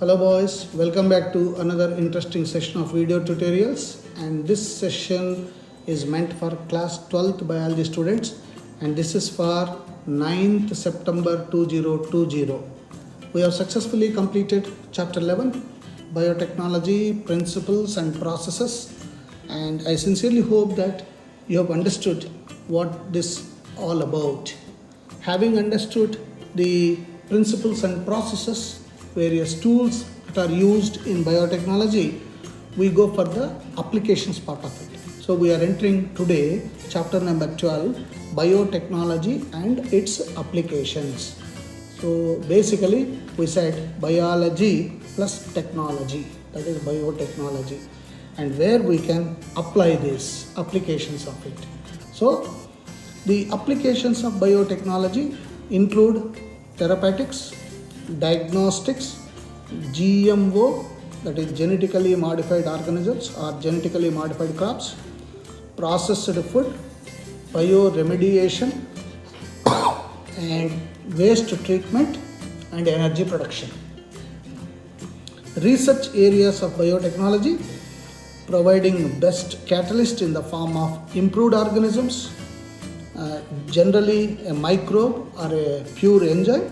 Hello boys, welcome back to another interesting session of video tutorials, and this session is meant for class 12th biology students, and this is for 9th September 2020. We have successfully completed chapter 11 biotechnology principles and processes, and I sincerely hope that you have understood what this all about. Having understood the principles and processes, various tools that are used in biotechnology, we go for the applications part of it. So we are entering today chapter number 12, biotechnology and its applications. So basically we said biology plus technology, that is biotechnology, and where we can apply these applications of it. So the applications of biotechnology include therapeutics, diagnostics, GMO, that is genetically modified organisms or genetically modified crops, processed food, bioremediation, and waste treatment and energy production. Research areas of biotechnology: providing best catalyst in the form of improved organisms, generally a microbe or a pure enzyme,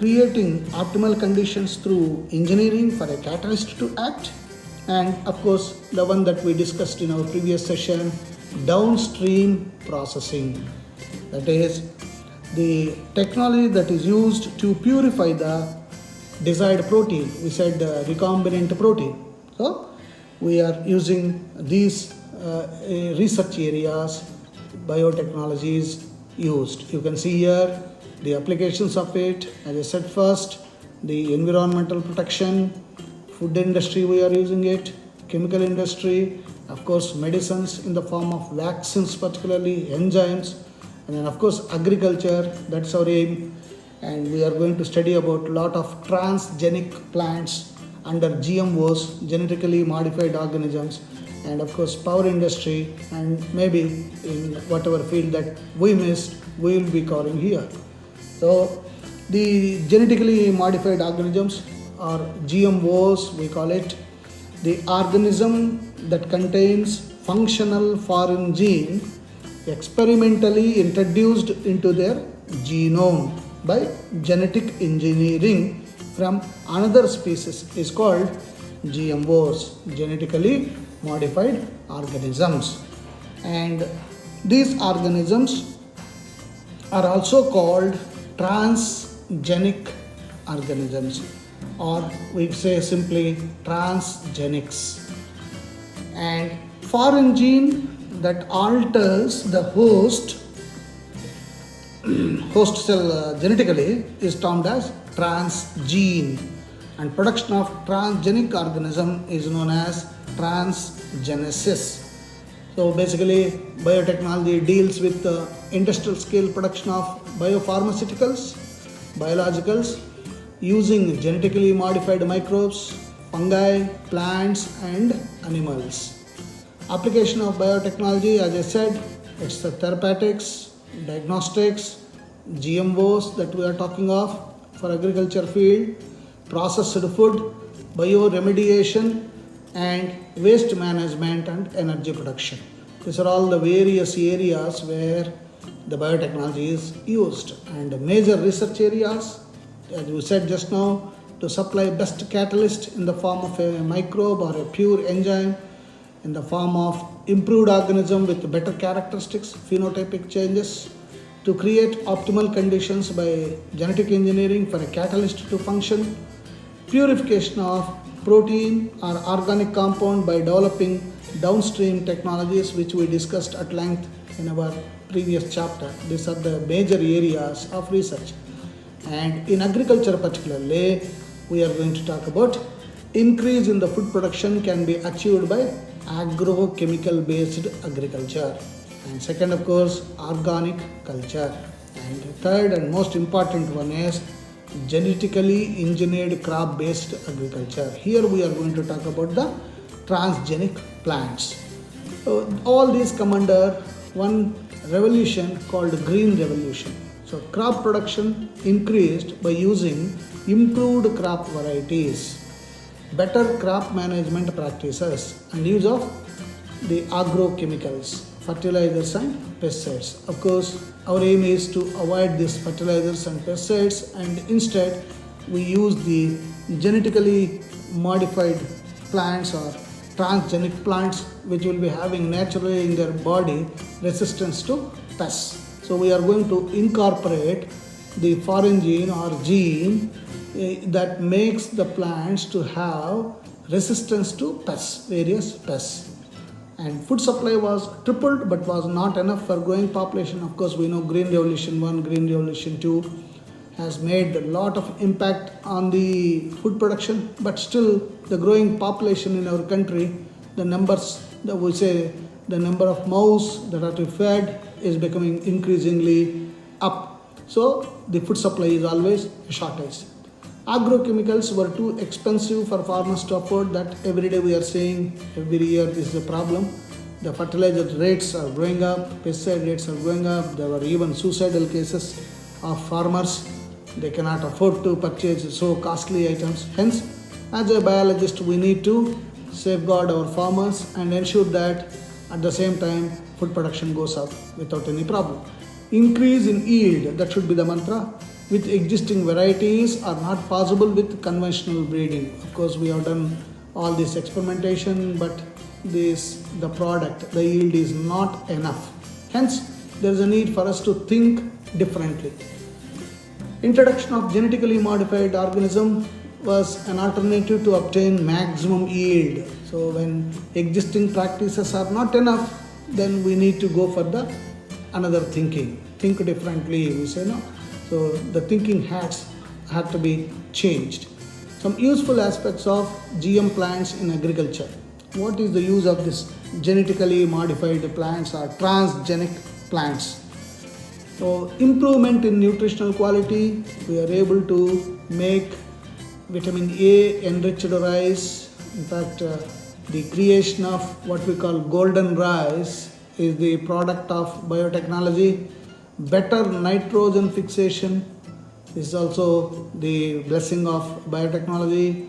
creating optimal conditions through engineering for a catalyst to act, and of course the one that we discussed in our previous session, downstream processing, that is the technology that is used to purify the desired protein. We said recombinant protein. So we are using these research areas biotechnology is used. You can see here the applications of it. As I said first, the environmental protection, food industry we are using it, chemical industry, of course medicines in the form of vaccines, particularly enzymes, and then of course agriculture, that's our aim. And we are going to study about a lot of transgenic plants under GMOs, genetically modified organisms, and of course power industry, and maybe in whatever field that we missed, we will be covering here. So the genetically modified organisms or GMOs, we call it the organism that contains functional foreign gene experimentally introduced into their genome by genetic engineering from another species is called GMOs, genetically modified organisms. And these organisms are also called transgenic organisms, or we say simply transgenics. And foreign gene that alters the host cell genetically is termed as transgene, and production of transgenic organism is known as transgenesis. So basically biotechnology deals with the industrial scale production of biopharmaceuticals, biologicals using genetically modified microbes, fungi, plants and animals. Application of biotechnology, as I said, it's the therapeutics, diagnostics, GMOs that we are talking of for agriculture field, processed food, bioremediation, and waste management and energy production. These are all the various areas where the biotechnology is used. And major research areas, as we said just now, to supply best catalyst in the form of a microbe or a pure enzyme, in the form of improved organism with better characteristics, phenotypic changes, to create optimal conditions by genetic engineering for a catalyst to function, purification of protein or organic compound by developing downstream technologies, which we discussed at length in our previous chapter. These are the major areas of research. And in agriculture particularly, we are going to talk about increase in the food production can be achieved by agrochemical based agriculture, and second of course organic culture, and third and most important one is genetically engineered crop based agriculture. Here we are going to talk about the transgenic plants. So all these come under one revolution called green revolution. So crop production increased by using improved crop varieties. better crop management practices and use of the agrochemicals, fertilizers and pesticides. Of course, our aim is to avoid these fertilizers and pesticides, and instead we use the genetically modified plants or transgenic plants which will be having naturally in their body resistance to pests. So we are going to incorporate the foreign gene or gene that makes the plants to have resistance to pests, various pests. And food supply was tripled but was not enough for growing population. Of course, we know Green Revolution 1, Green Revolution 2 has made a lot of impact on the food production, but still the growing population in our country, the numbers that we say, the number of mouths that are to be fed is becoming increasingly up. So the food supply is always a shortage. Agrochemicals were too expensive for farmers to afford. That every day we are seeing, every year this is a problem. The fertilizer rates are going up, pesticide rates are going up. There were even suicidal cases of farmers. They cannot afford to purchase so costly items. Hence, as a biologist, we need to safeguard our farmers and ensure that at the same time food production goes up without any problem. Increase in yield, that should be the mantra, with existing varieties are not possible with conventional breeding. Of course, we have done all this experimentation, but the product, the yield is not enough. Hence, there is a need for us to think differently. Introduction of genetically modified organism was an alternative to obtain maximum yield. So when existing practices are not enough, then we need to go for the another thinking. Think differently, we say no. So the thinking has to be changed. Some useful aspects of GM plants in agriculture. What is the use of this genetically modified plants or transgenic plants? So improvement in nutritional quality, we are able to make vitamin A enriched rice. In fact, the creation of what we call golden rice is the product of biotechnology. Better nitrogen fixation is also the blessing of biotechnology.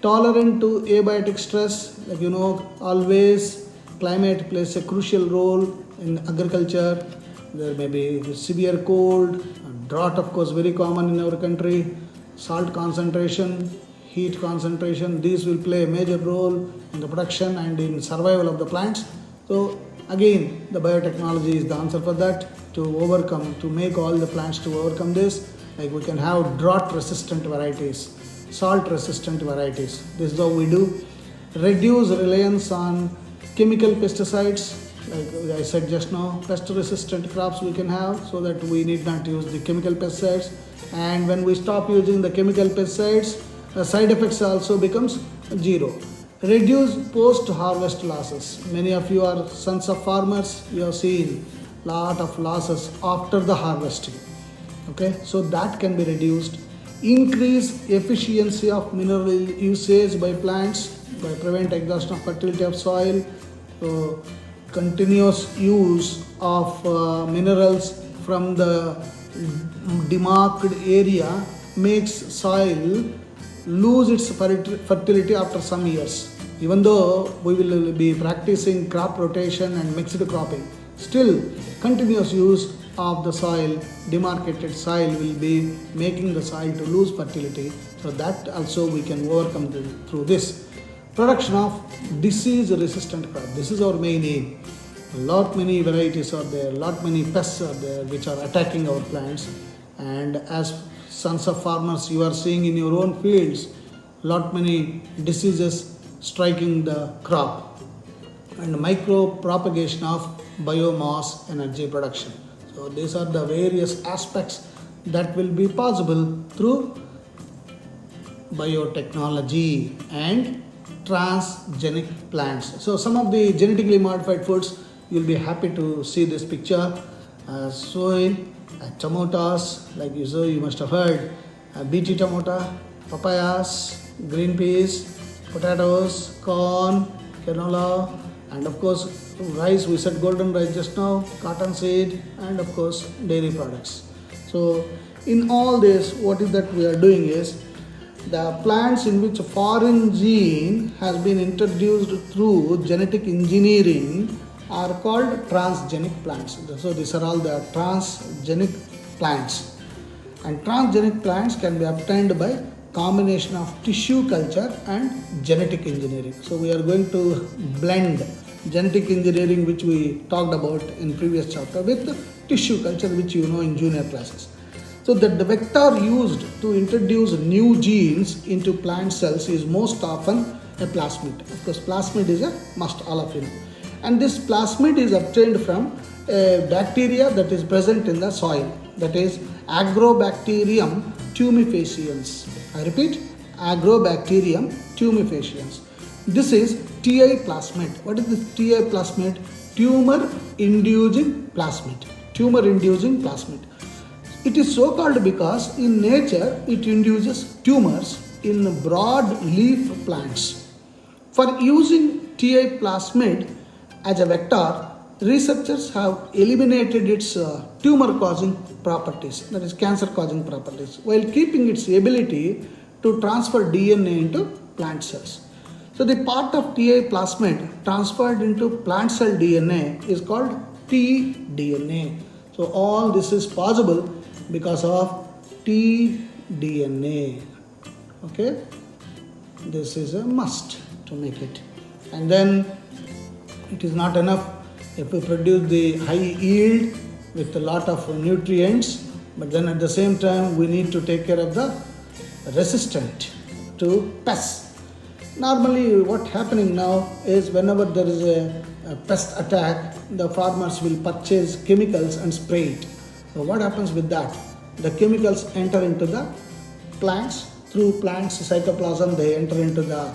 Tolerant to abiotic stress, like you know, always climate plays a crucial role in agriculture. There may be severe cold, drought, of course, very common in our country, salt concentration, heat concentration. These will play a major role in the production and in survival of the plants. So again, the biotechnology is the answer for that, to overcome, to make all the plants to overcome this. Like we can have drought resistant varieties, salt resistant varieties. This is how we do. Reduce reliance on chemical pesticides. Like I said just now, pest resistant crops we can have, so that we need not use the chemical pesticides. And when we stop using the chemical pesticides, the side effects also becomes zero. Reduce post-harvest losses. Many of you are sons of farmers. You have seen lot of losses after the harvesting. Okay, so that can be reduced. Increase efficiency of mineral usage by plants by prevent exhaustion of fertility of soil. So continuous use of minerals from the demarked area makes soil lose its fertility after some years. Even though we will be practicing crop rotation and mixed cropping, still continuous use of the soil, demarcated soil, will be making the soil to lose fertility. So that also we can overcome through this. Production of disease resistant crop. This is our main aim. Lot many varieties are there, lot many pests are there which are attacking our plants, and as sons of farmers you are seeing in your own fields lot many diseases striking the crop, and micro propagation of biomass energy production. So these are the various aspects that will be possible through biotechnology and transgenic plants. So some of the genetically modified foods, you'll be happy to see this picture. Soy, tomatoes, like you must have heard, BT tomato, papayas, green peas, potatoes, corn, canola, and of course rice. We said golden rice just now, cotton seed, and of course dairy products. So in all this, what is that we are doing is The plants in which a foreign gene has been introduced through genetic engineering are called transgenic plants. So these are all the transgenic plants. And transgenic plants can be obtained by combination of tissue culture and genetic engineering. So we are going to blend genetic engineering, which we talked about in previous chapter, with tissue culture, which you know in junior classes. So that the vector used to introduce new genes into plant cells is most often a plasmid. Of course, plasmid is a must, all of you know. And this plasmid is obtained from a bacteria that is present in the soil, that is Agrobacterium tumefaciens. I repeat, Agrobacterium tumefaciens. This is TI plasmid. What is this TI plasmid? Tumor inducing plasmid. Tumor inducing plasmid. It is so called because in nature it induces tumors in broad leaf plants. For using TI plasmid as a vector, researchers have eliminated its tumor causing properties, that is cancer causing properties, while keeping its ability to transfer DNA into plant cells. So the part of TI plasmid transferred into plant cell DNA is called tDNA. So all this is possible because of tDNA. Okay, this is a must to make it. And then it is not enough if we produce the high yield with a lot of nutrients, but then at the same time we need to take care of the resistant to pests. Normally what happening now is whenever there is a pest attack, the farmers will purchase chemicals and spray it. So what happens with that? The chemicals enter into the plants. Through plants cytoplasm, they enter into the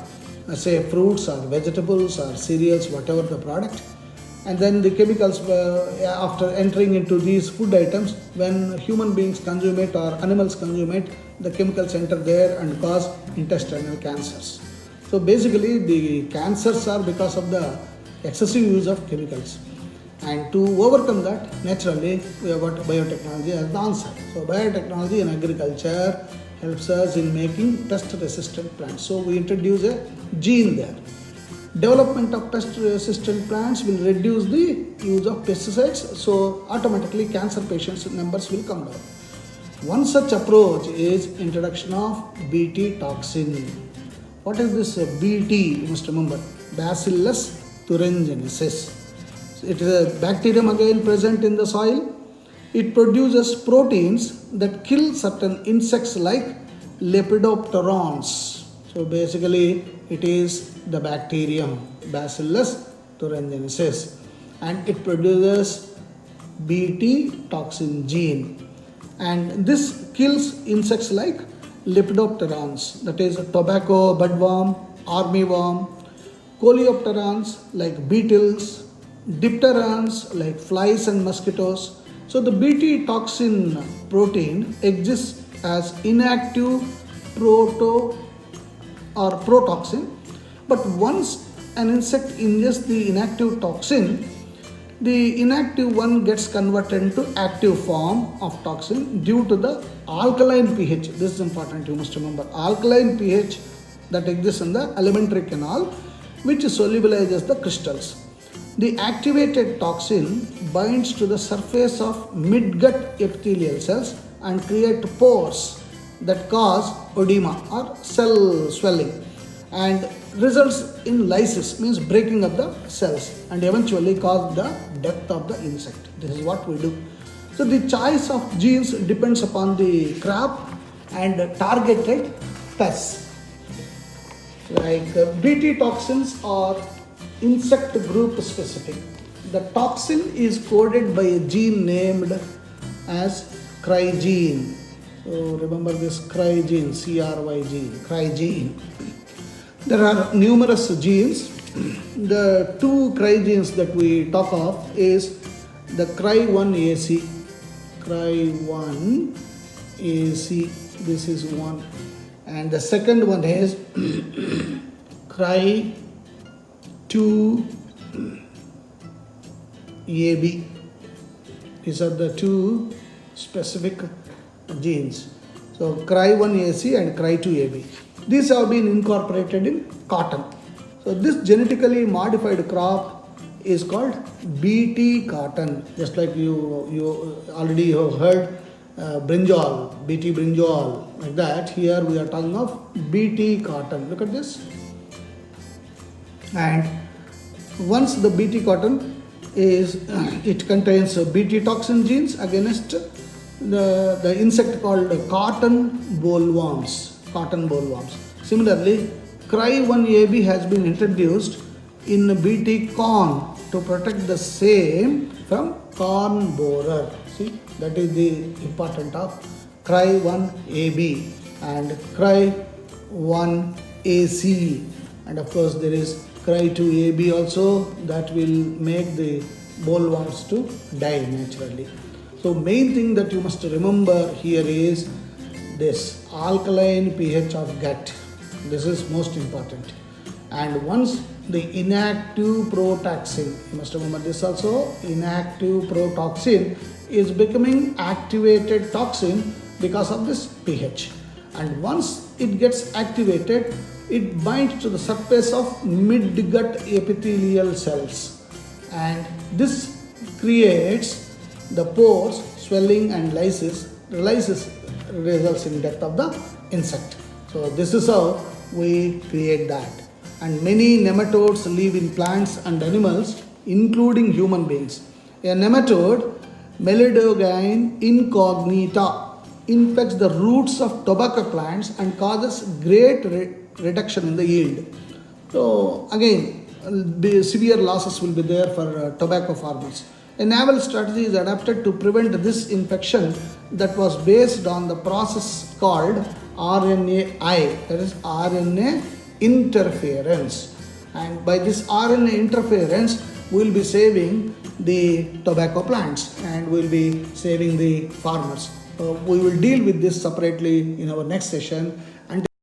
say fruits or vegetables or cereals, whatever the product. And then the chemicals after entering into these food items, when human beings consume it or animals consume it, the chemicals enter there and cause intestinal cancers. So basically the cancers are because of the excessive use of chemicals. And to overcome that, naturally, we have got biotechnology as the answer. So biotechnology in agriculture helps us in making pest-resistant plants. So we introduce a gene there. Development of pest-resistant plants will reduce the use of pesticides, so automatically cancer patients' numbers will come down. One such approach is introduction of Bt toxin. What is this Bt? You must remember, Bacillus thuringiensis. It is a bacterium again present in the soil. It produces proteins that kill certain insects like lepidopterans. So basically it is the bacterium Bacillus thuringiensis, and it produces Bt toxin gene, and this kills insects like lepidopterans, that is tobacco budworm, armyworm, coleopterans like beetles, dipterans like flies and mosquitoes. So the Bt toxin protein exists as inactive protoxin, but once an insect ingests the inactive toxin, the inactive one gets converted into active form of toxin due to the alkaline pH. This is important, you must remember. Alkaline pH that exists in the alimentary canal, which solubilizes the crystals. The activated toxin binds to the surface of midgut epithelial cells and create pores that cause edema or cell swelling, and results in lysis, means breaking of the cells, and eventually cause the death of the insect. This is what we do. So the choice of genes depends upon the crop and targeted pests. Like Bt toxins are insect group specific. The toxin is coded by a gene named as cry gene. So remember this cry gene, CRY gene, cry gene. There are numerous genes. The two cry genes that we talk of is the cry1AC. Cry1AC, this is one. And the second one is cry2AB. These are the two specific genes. So Cry1AC and Cry2AB. These have been incorporated in cotton. So this genetically modified crop is called BT cotton. Just like you already have heard brinjal, BT brinjal, like that. Here we are talking of BT cotton. Look at this. And once the BT cotton is, it contains BT toxin genes against the insect called cotton bollworms. Cotton bollworms. Similarly, Cry1AB has been introduced in BT corn to protect the same from corn borer. See, that is the important of Cry1AB and Cry1AC, and of course there is Cry2AB also, that will make the bollworms to die naturally. So main thing that you must remember here is this alkaline pH of gut. This is most important. And once the inactive protoxin, you must remember this also, inactive protoxin is becoming activated toxin because of this pH. And once it gets activated, it binds to the surface of mid-gut epithelial cells, and this creates the pores, swelling and lysis results in death of the insect. So this is how we create that. And many nematodes live in plants and animals, including human beings. A nematode, Melidogyne incognita, infects the roots of tobacco plants and causes great reduction in the yield. So again, severe losses will be there for tobacco farmers. A novel strategy is adapted to prevent this infection that was based on the process called RNAi, that is RNA interference. And by this RNA interference, we will be saving the tobacco plants and we will be saving the farmers. We will deal with this separately in our next session.